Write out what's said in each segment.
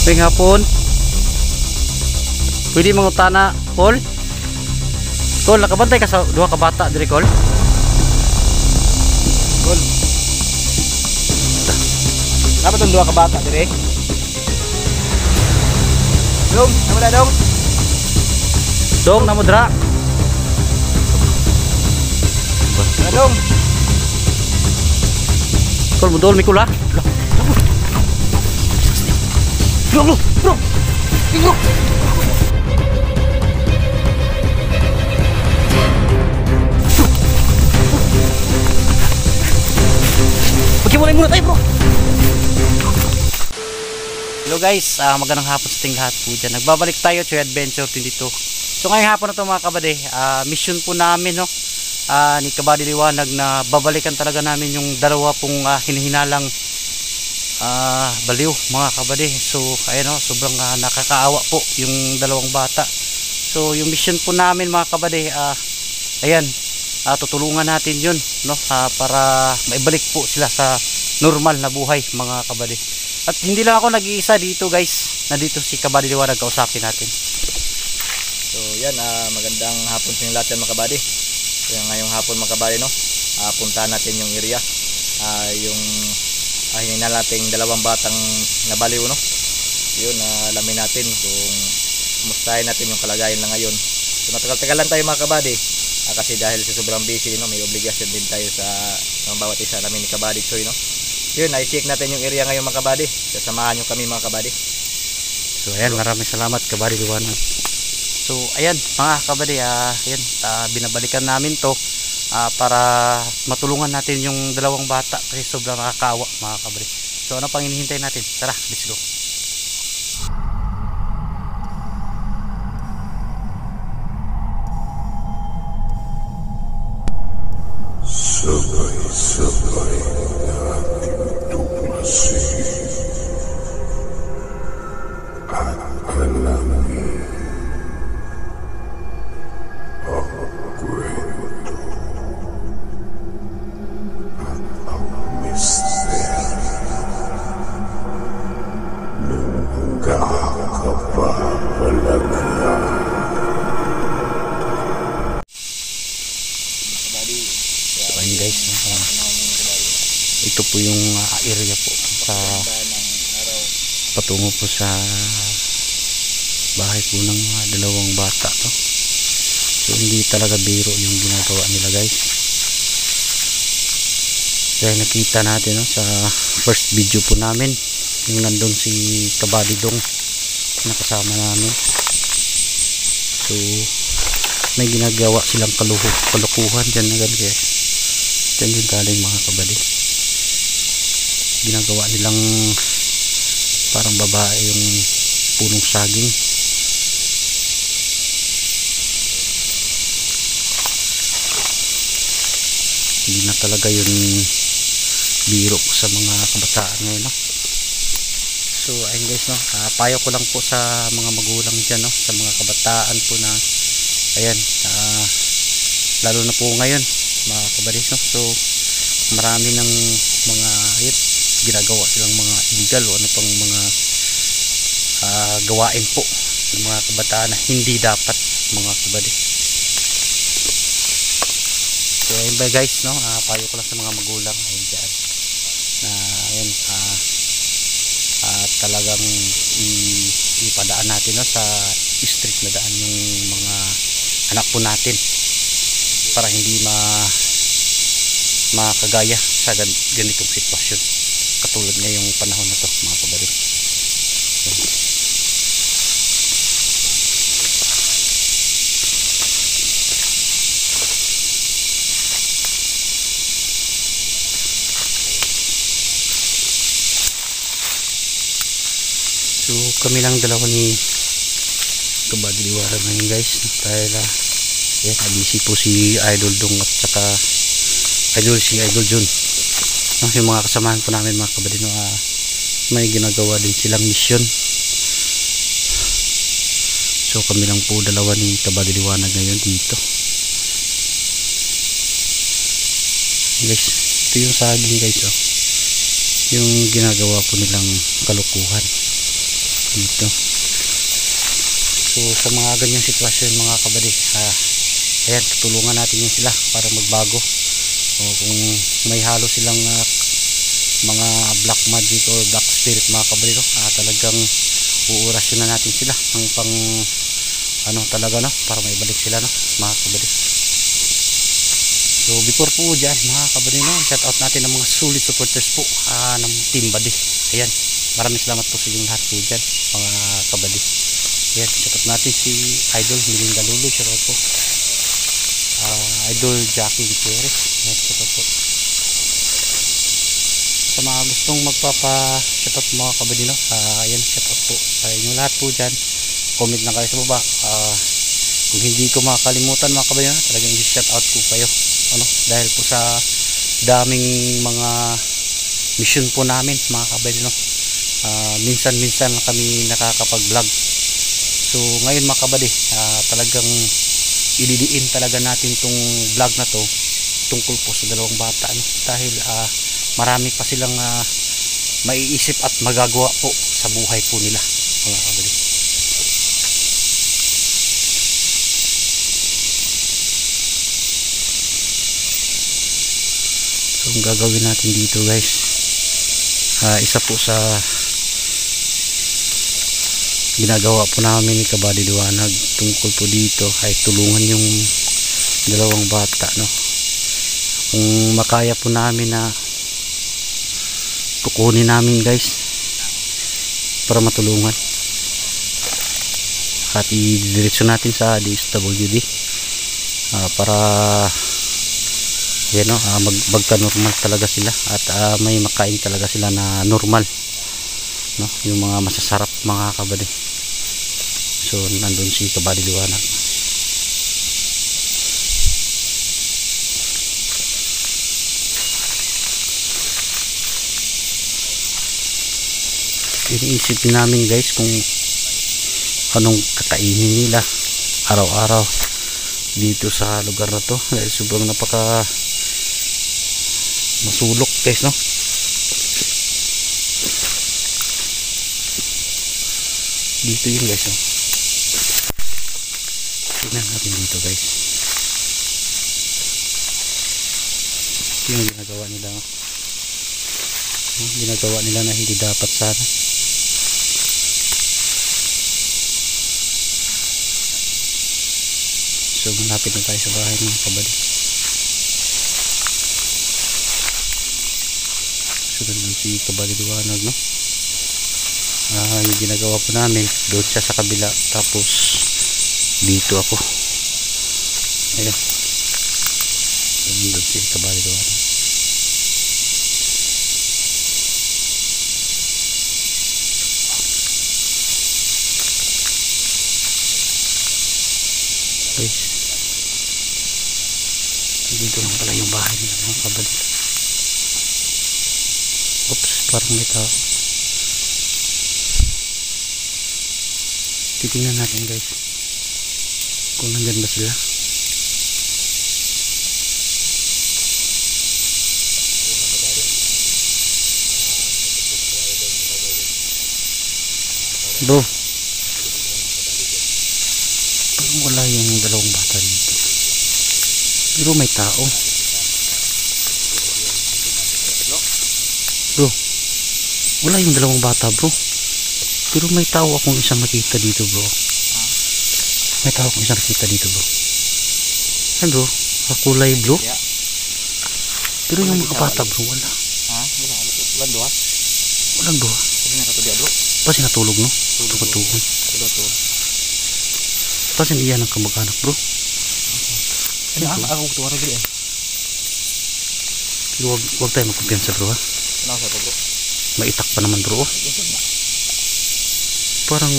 Pwing hapon. Pwede mangutana, Col. Col, nakabantay ka sa duha ka bata diri, Col. Col. Dapat ang duha ka bata diri. Dong, namo na dong. Dong, namo dra. Dong. Col, mudol mi kula. Bro. Bro. Mulai muna tayo, bro. Hello guys, magandang hapon sa ating lahat po dyan. Nagbabalik tayo to Adventure 22. So ngayong hapon na ito mga kabady, mission po namin, no, ni Kabady Liwanag na babalikan talaga namin yung dalawa pong hinihinalang baliw mga kabady. So ayun, no, sobrang nakakaawa po yung dalawang bata. So yung mission po namin mga kabady, ayan, tutulungan natin yun, no, para maibalik po sila sa normal na buhay mga kabady. At hindi lang ako nag-iisa dito guys, nandito si Kabady Liwanag, kausapin natin. So yan, magandang hapon sa inyo lahat yan mga kabady. So ngayong hapon mga kabady, no, puntahan natin yung area, yung hinihina nating dalawang batang nabaliw, no. Yun, alamin natin kung kumustahin natin yung kalagayan lang ngayon. So matagal-tagal lang tayo mga kabady, kasi dahil sa sobrang busy, no, may obligasyon din tayo sa bawat isa namin ni Kabady Choy, no. Yun, i-check natin yung area ngayon mga kabady. Sasamahan nyo kami mga kabady. So ayan, maraming salamat Kabady Liwanag. So ayan mga kabady, ayan, binabalikan namin to para matulungan natin yung dalawang bata kasi sobrang nakakaawa mga kabady. So ano pang hinihintay natin? Tara, let's go. Sabay-sabay nating tuklasin at alamin ang kwento at ang misteryo ng nakakapapalagyan. Guys, ito po yung area po sa patungo po sa bahay po ng dalawang bata to. So hindi talaga biro yung ginagawa nila guys. Dahil nakita natin, no, sa first video po namin yung nandun si Kabady Dong nakasama namin. So may ginagawa silang kalukuhan dyan na ganun guys. Diyan yung galing mga kabady. Ginagawa nilang parang babae yung punong saging. Hindi na talaga yun biro sa mga kabataan ngayon, no? So ayun guys, no, payo ko lang po sa mga magulang dyan, no, sa mga kabataan po na ayan, lalo na po ngayon mga kabady, no? So marami ng mga ginagawa silang mga illegal o ano pang mga gawain po ng mga kabataan na hindi dapat mga kabady. So ayun ba guys, no, payo ko lang sa mga magulang ayun dyan na ayun, talagang ipadaan natin, no, sa strict na daan yung mga anak po natin para hindi makagaya sa ganitong sitwasyon katulad ngayong panahon na to mga kabady. So kami lang dalawa ni Kabady Liwanag ngayon guys, no? Dahil yan, busy po si Idol Dong at saka si Idol Jun, no? Yung mga kasamahan po namin mga kabady, no, may ginagawa din silang mission. So kami lang po dalawa ni Kabady Liwanag ngayon dito guys. Ito yung saging guys, oh, yung ginagawa po nilang kalukuhan. dito. So sa mga ganyang sitwasyon mga kabady, ayan, tutulungan natin yan sila para magbago. O kung may halo silang mga black magic or black spirit mga kabady, no? Talagang uurasyon na natin sila ng pang ano talaga, no? Para maibalik sila, no? Mga kabady. So before po dyan mga kabady, no? Shout out natin ng mga solid supporters po ng Team Bady. Ayan, maraming salamat po sa inyong lahat po dyan mga kabady. Ayan, shout out natin si Idol Melinda Lulu, shout out po. Idol Jackie Gutierrez, ayan, shout out po. Sa mga gustong magpapa shout out mga kabady, no? Ayan, shout out po sa inyong lahat po dyan. Comment lang kayo sa baba. Kung hindi ko makakalimutan mga kabady, no? Talagang i-shout out ko kayo, ano? Dahil po sa daming mga mission po namin mga kabady, no? Minsan-minsan kami nakakapag-vlog. So ngayon mga kabady, talagang ididiin talaga natin tong vlog na to tungkol po sa dalawang bata, no? Dahil marami pa silang maiisip at magagawa po sa buhay po nila mga kabady. So ang gagawin natin dito guys, isa po sa ginagawa po namin ni Kabady Liwanag tungkol po dito ay tulungan yung dalawang bata, no? Kung makaya po namin na kukunin namin guys para matulungan at idiretso natin sa DSWD para yan, no? Magka normal talaga sila at may makain talaga sila na normal, no? Yung mga masasarap mga kabady. So nandun si Kabady Liwanag. Iniisipin namin guys kung anong kakainin nila araw-araw dito sa lugar na to dahil sobrang napaka masulok guys, no? Dito yun guys, no? Tignan natin dito guys. Ito yung ginagawa nila, no? Ginagawa nila na hindi dapat sana. So malapit na tayo sa bahay mga kabady. So nandun si Kabady Liwanag, no? Yung ginagawa po namin doon siya sa kabila, tapos dito ako. Ayan, nandun si Kabady Liwanag. Guys, dito lang pala yung bahay nila mga kabady. Oops, parang may tao. Titingnan natin guys kung nandyan ba sila. Bro, parang wala yung dalawang bata dito, pero may tao. Bro, wala yung dalawang bata bro, pero may tao akong isang nakita dito bro. May tao akong isang nakita dito bro. Ano bro, kulay blue, pero yung mga bata bro wala. Walang doha. Walang doha. Pasi natulog, no? Tutukan. Pasi niya ng kamag-anak bro. Ano ako tuwa rin eh. Pero wag tayo magkumpiyansa bro, ha? Ano sa bro? Maitak pa naman bro. Parang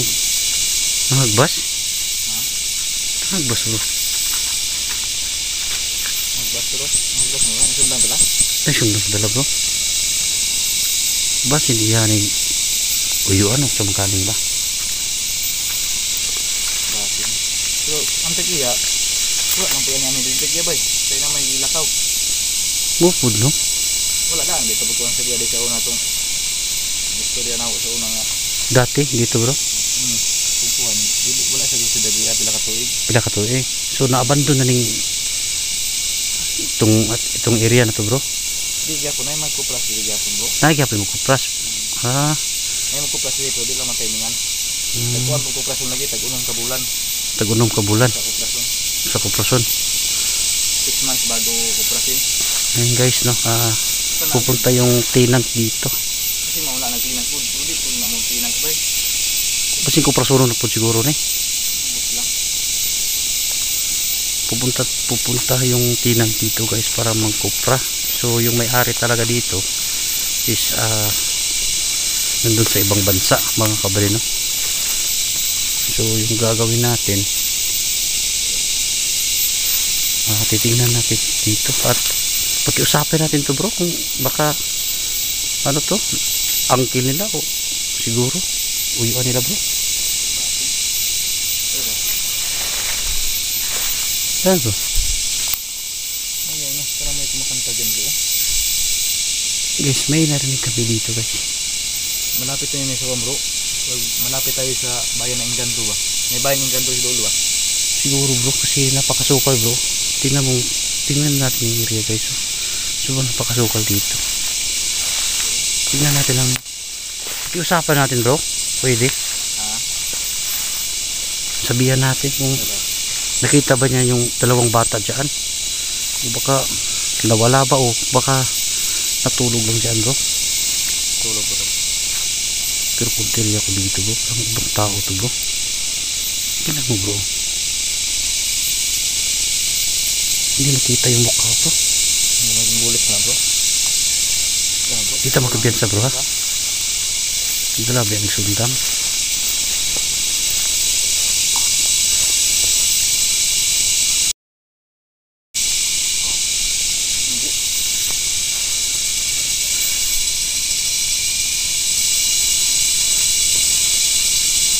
nangagbas. Nangagbas bro. Nagbas bro. Nagbas mo. Ang sundan dala? Ang sundan dala bro. Bas hindi yan eh. Uyuan o sa magkaling ba? Basin. Pero ang tagiya, wala nang pagyan namin din tagiya ba? Tayo na may ilakaw. Mupod no? Wala daan. Dito pagkuhan sa dia. Di sa una itong istorya na ako sa una nga. Dati dito bro. Kumpuan. Wala sa gusto dagi pila ka tuig. Pila ka tuig. So naabandon na ning itong area na to bro. Di gyapon ay magkupras di gyapon bro. Nagyapon mo kupras. Ha. Ay magkupras dito di lang man timingan. Tagkuan pag kuprason lagi tag-unong ka bulan Tag-unom ka bulan sa kuprason. sa kuprason. 6 months bago kuprasin. Ayun guys no. Pupunta yung tenant dito. Kasi mauna nagtinan food. Hindi po na mong tinan ko ba? Kasi kuprason na po siguro ni. Bus lang. Pupunta yung tenant dito guys para magkupra. So yung may-ari talaga dito is nandun sa ibang bansa mga kabali no. So yung gagawin natin, titingnan natin dito at pag-iusapin natin to bro kung baka ano to, uncle nila o siguro uyuan nila bro. Saan bro? Ayan na, parang may kumakanta dyan bro. Guys, may narinig kami dito guys. Malapit na yun sa bro. Malapit tayo sa bayan ng Engkanto ba? May bayan ng Engkanto si Dolo ba? Siguro bro kasi napakasukal bro. Tingnan natin yung area guys. So napakasukal dito. Tingnan natin lang. Pag-iusapan natin bro. Pwede. Sabihan natin kung nakita ba niya yung dalawang bata dyan. O baka nawala ba o baka natulog lang dyan bro. Tulog bro. Pero kuntiri ako dito bro. Ang ibang tao to bro. Tingnan mo bro. Hindi nakita yung mukha bro. Hindi maging bulit na bro. Kita magkabiyansa bro ha. Dito labi ang sundang.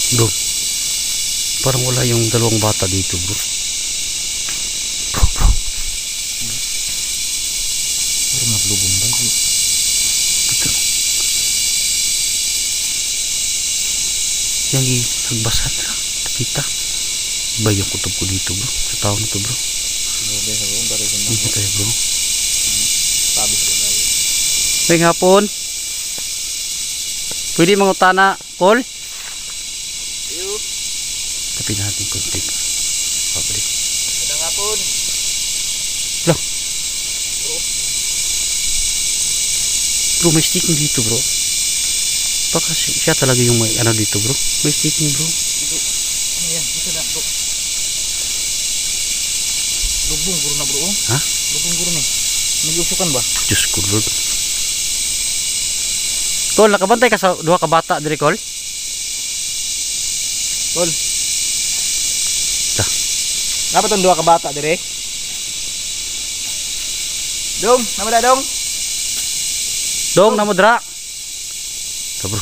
Bro, parang wala yung dalawang bata dito bro. Bro. Parang naglubong ba? Ito. Yang nagbasan na. Kita. Iba yung kutob ko dito bro. Sa tao na to bro. Grabe sa bro. Dari sundang Hindi tayo bro. Tabis ko tayo. May hapon. Pwede mangutana, Col? Tapi natin konti pa. Pabalik. Magandang hapon. Lang. Bro, may sticking dito bro. Baka siya talaga yung may ano dito bro. May sticking bro. Ano yan? Ito na bro. Lubong guro na bro. Ha? Lubong guro ni. Nagyusukan ba? Diyos ko Lord. Col, nakabantay ka sa duha ka bata diri Col? Tol. Dapat ang dua ka bata dire. Dong, namada dong. Dong, namudra. Ito bro.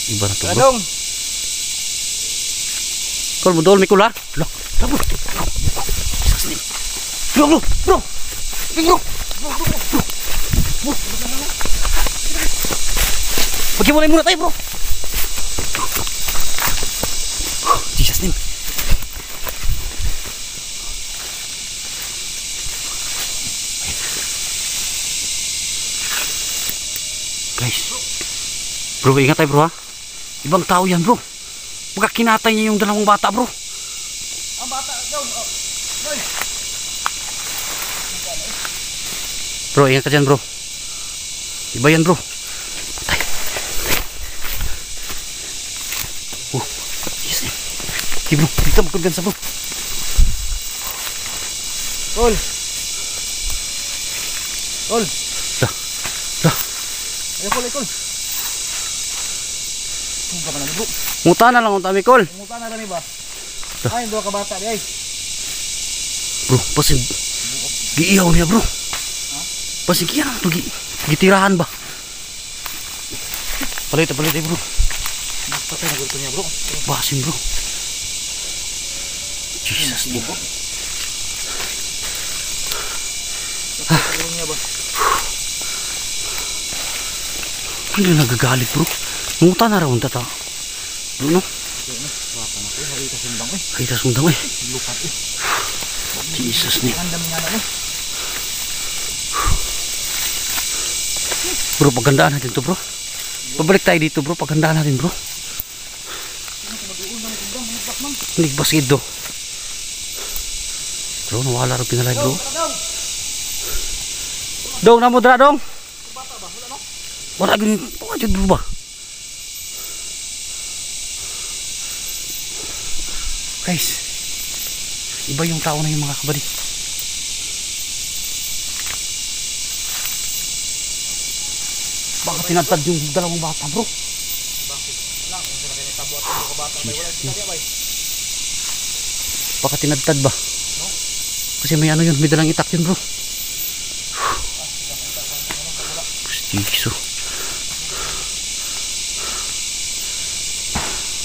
Iba na to bro. Dong. Col, mudol mi kula. Lo, bro. Jesus name. Bro. Pagkimulay muna tayo bro. Jesus name. Guys. Bro, ingat tayo bro ha. Ibang tao yan bro. Baka kinatay niya yung dalawang bata bro. Ang bata daw. Bro, ingat ka dyan bro. Iba yan bro. Patay. Oh, yes name. Okay bro, dito magkagansa bro. Tol. Dah. Ayun. Kung ka man bro. Muta na lang ang Col. Muta na rin ba? Ay, dua ka bata di ay. Bro, pasig giiyaw niya bro. Pasig yan ang gitirahan ba? Palit bro. Patay na gulto niya bro. Basin bro. Jesus name. Patay niya ba? Hindi nagagalit bro. Mungutan na raw ta. Bro no. Bata na ko, hari ta sundang eh. Ay ta sundang eh. Lupat eh. Jesus ni. Andam nga na eh. Bro, pagandaan natin to bro. Pabalik tayo dito bro, pagandaan natin bro. Hindi baskid do. Bro, nawala rin pinalay bro. Dong, namudra dong. Wala gini, wala dyan bro ba? Guys, iba yung tao na yung mga kabady. Baka tinatad yung dalawang bata bro. Baka tinatad ba? Kasi may ano yun, may dalang itak yun bro. Pustiso.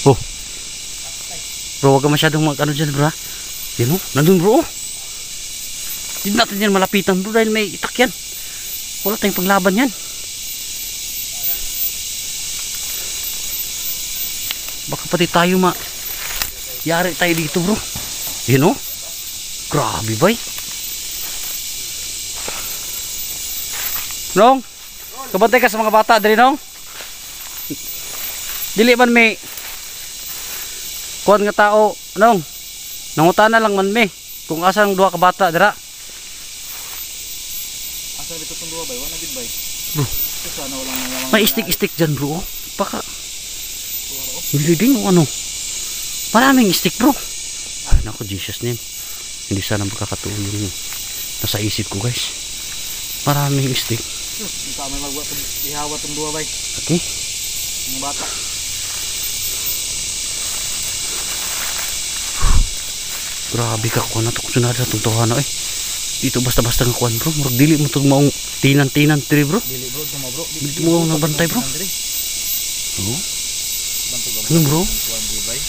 Oh. Bro, wag ka masyadong mag ano dyan bro ha. Yan o, nandun bro. Hindi natin yan malapitan bro dahil may itak yan. Wala tayong paglaban yan. Baka pati tayo yari tayo dito bro. Yan o. Grabe bay. Nong, kabantay ka sa mga bata dali nong. Dili man may kuan nga tao nong. Nangutana lang man me kung asa ang duha ka bata dira. Asa dito tong duha bay? Wala gid bay. Bro, sana walang may stick dyan bro. Baka hindi o ano. Maraming stick bro. Ay naku, Jesus name. Hindi sana magkakatuon yung nasa isip ko guys. Maraming stick. Hindi ka may magwa ihawat tong duha bay. Okay. Mga bata. Grabe ka kuha na ito. Sunada itong tuwa na eh. Dito basta-basta nga kuhan bro. Murag dili mo itong maong tinan-tinan tiri bro. Dili bro, tuma bro. Dili mo nagbantay bro. Oo. Ano bro? Kuan di bay.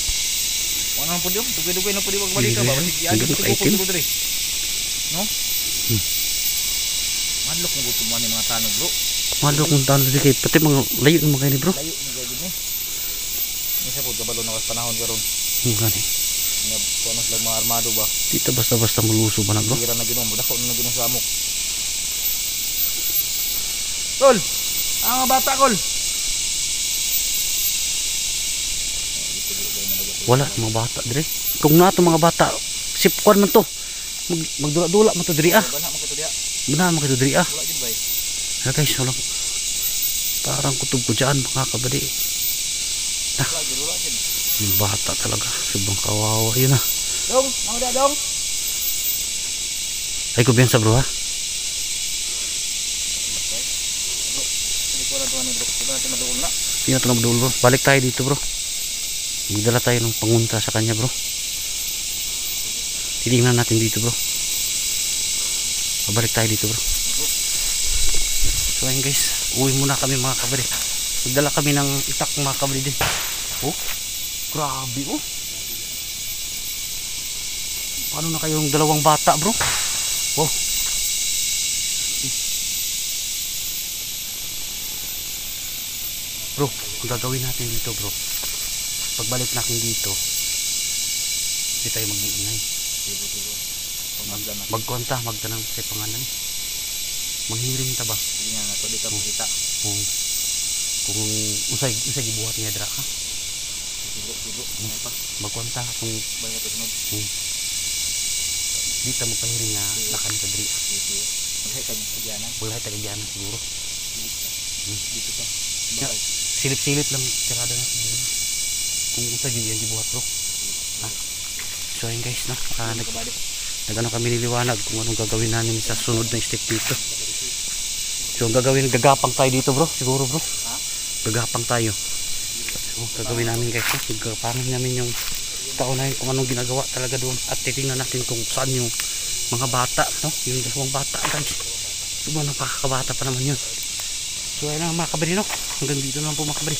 Wala na po diyo. Dugay-dugay na po di magbalik ka ba? Ano po ko diri? No? Manlok mo gusto mo ni mga tanong bro. Manlok mong tanong di kay pati mga layo ng mga ini bro. Layo ni gid ni. Isa po kabalo na kas panahon karon. Ngani. Nga kuno sila mga armado ba? Dito basta-basta muluso ba na bro? Gira na ginom, dako na ginom sa amok. Kol. Ang bata kol. Wala mga bata dire. Kung nato mga bata sipkuan man to. Magdula-dula man to diri ah. Bana man kato diha. Bana man to diri ah. Wala gid bay. Ha guys, wala. Parang kutob ko dyan mga kabady. Wala gid. Yung bata talaga. Subang kawawa yun ah. Dong, mga da dong. Ay kumpiyansa bro ha. Hindi ko na tuwan ni bro. Ito natin maduol na. Hindi na ito nabudol bro. Balik tayo dito bro. Magdala tayo ng pangunta sa kanya bro. Titingnan natin dito bro. Babalik tayo dito bro. So ayun guys, uwi muna kami mga kabady. Magdala kami ng itak mga kabady din. Oh, grabe oh. Paano na kayong dalawang bata bro? Wow. Bro, kung gagawin natin dito bro, pagbalik natin dito, hindi tayo mag-iingay. Magkonta, magtanang sa pangalan. Manghiring ta ba? Hindi nga nato di ka makita. Kung usay gibuhat niya dira ka. Sigo. Magkonta kung Balik ka sunod. di ta mo pahiring nga nakan ka diri. Maghay ka diyanan. Bulay ta diyan siguro. Dito ka. Silip-silip lang tirada na siguro. Kung usay gibuhat bro. Ha? So ayun guys no. Nagano kami niliwanag kung anong gagawin namin sa sunod na step dito. So ang gagawin, gagapang tayo dito bro, siguro bro. Gagapang tayo. So, gagawin namin guys, gagapangin namin yung tao na yun kung anong ginagawa talaga doon. At titingnan natin kung saan yung mga bata, no? Yung dalawang bata guys. So napakakabata pa naman yun. So ayun na mga kabari no. Hanggang dito naman po mga kabari.